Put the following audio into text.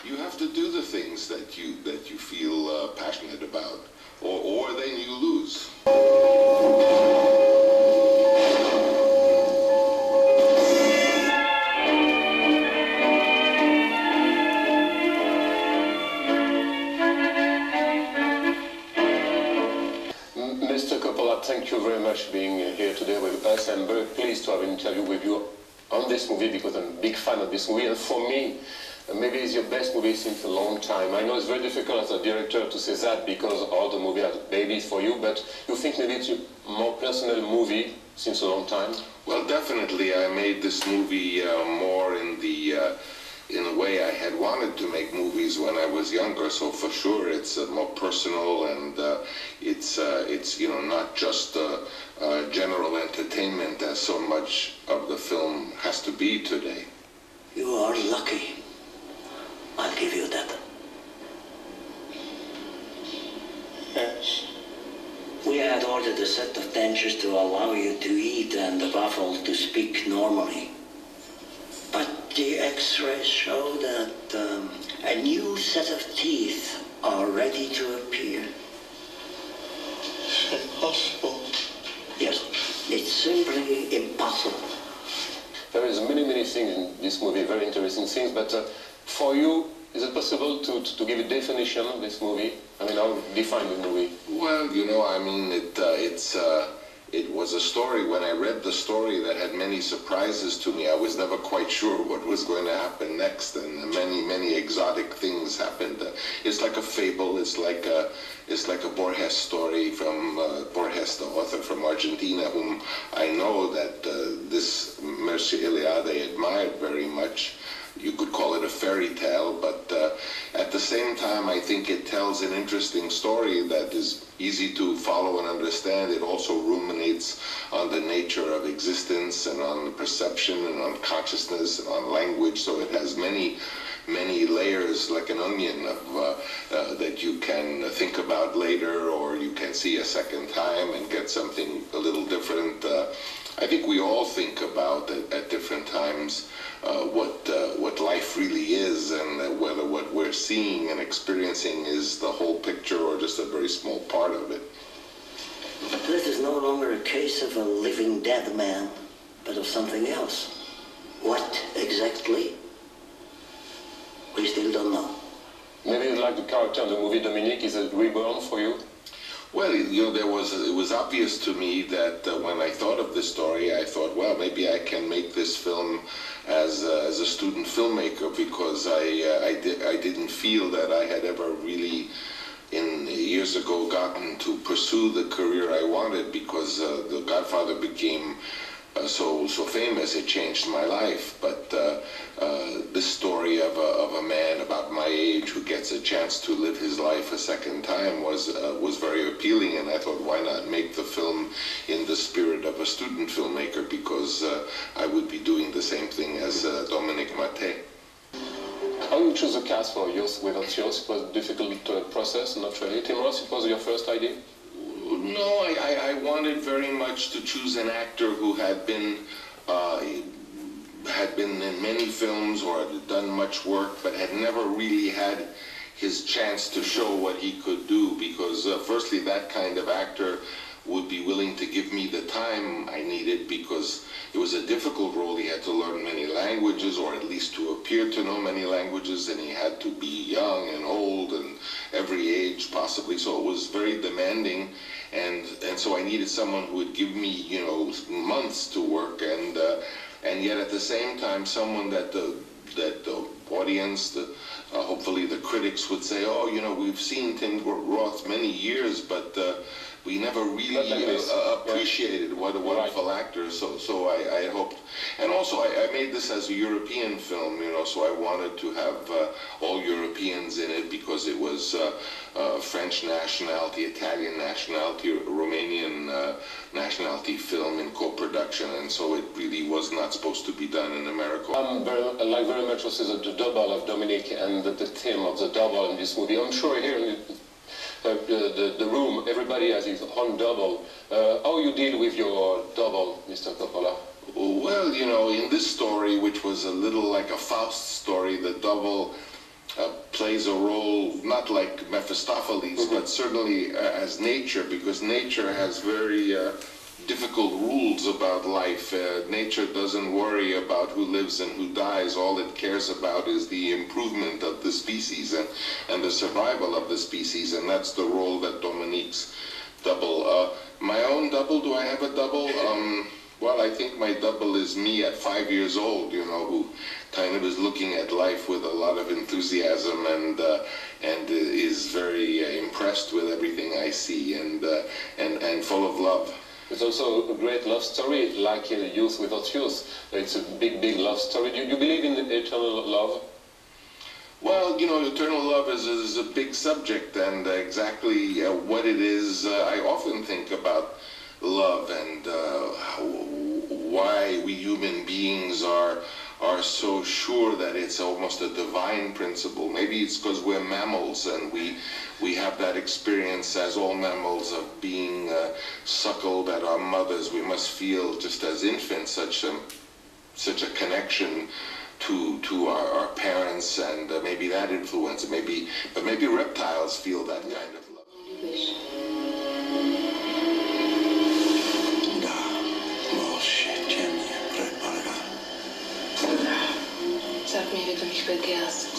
You have to do the things that you feel passionate about, or then you lose. Mr. Coppola, thank you very much for being here today with us. I'm very pleased to have an interview with you on this movie because I'm a big fan of this movie, and for me, maybe it's your best movie since a long time. I know it's very difficult as a director to say that because all the movies are babies for you, but you think maybe it's a more personal movie since a long time? Well, definitely. I made this movie more in a way I had wanted to make movies when I was younger. So for sure, it's more personal, and it's not just general entertainment as so much of the film has to be today. You are lucky. I'll give you that. Yes. We had ordered a set of dentures to allow you to eat and above all to speak normally. But the X-rays show that a new set of teeth are ready to appear. It's impossible. Yes, it's simply impossible. There is many things in this movie, very interesting things, but for you, is it possible to give a definition of this movie? I mean, how define the movie? Well, I mean, it was a story. When I read the story that had many surprises to me, I was never quite sure what was going to happen next, and many exotic things happened. It's like a fable. It's like a Borges story from Borges, the author from Argentina, whom I know that this Mircea Eliade admired very much. You could call it a fairy tale, but at the same time, I think it tells an interesting story that is easy to follow and understand. It also ruminates on the nature of existence and on perception and on consciousness and on language. So it has many layers, like an onion, that you can think about later, or you can see a second time and get something a little different. I think we all think about at different times what life really is, and whether what we're seeing and experiencing is the whole picture or just a very small part of it. This is no longer a case of a living dead man, but of something else. What exactly? We still don't know. Maybe like the character in the movie Dominique, is it reborn for you? Well, it was obvious to me that when I thought of this story, I thought, well, maybe I can make this film as a student filmmaker, because I didn't feel that I had ever really, years ago, gotten to pursue the career I wanted, because The Godfather became so famous. It changed my life. But this story of a man about my age who gets a chance to live his life a second time was very appealing, and I thought, why not make the film in the spirit of a student filmmaker, because I would be doing the same thing as Dominique Maté. How you choose the cast for yours without yours? It was a difficult process, not really. Tim Ross, it was your first idea? No, I wanted very much to choose an actor who had been in many films or had done much work, but had never really had his chance to show what he could do, because firstly, that kind of actor would be willing to give me the time I needed, because it was a difficult role. He had to learn many languages, or at least to appear to know many languages, and he had to be young and old and every age possibly, so it was very demanding, and so I needed someone who would give me, months to work, and yet at the same time someone that the audience, hopefully the critics would say, oh, we've seen Tim Roth many years, but we never really appreciated what a wonderful actor. So I hoped, and also I made this as a European film, so I wanted to have all Europeans in it, because it was French nationality, Italian nationality, Romanian nationality film in co-production, and so it really was not supposed to be done in America. I like very much also the double of Dominique and the theme of the double in this movie. I'm sure here in the room, everybody has his own double. How you deal with your double, Mr. Coppola? Well, you know, in this story, which was a little like a Faust story, the double plays a role, not like Mephistopheles, but certainly as nature, because nature has very difficult rules about life. Nature doesn't worry about who lives and who dies. All it cares about is the improvement of the species and the survival of the species, and that's the role that Dominique's double. My own double, do I have a double? Well, I think my double is me at 5 years old, you know, who kind of is looking at life with a lot of enthusiasm and is very impressed with everything I see and full of love. It's also a great love story, like in Youth Without Youth. It's a big, big love story. Do you believe in eternal love? Well, you know, eternal love is a big subject, and exactly what it is, I often think about love and why we human beings are so sure that it's almost a divine principle. Maybe it's because we're mammals and we have that experience as all mammals of being suckled at our mothers. We must feel just as infants such a connection to our parents, and maybe that influence. But maybe reptiles feel that kind of love. Sag mir, wie du mich begehrst.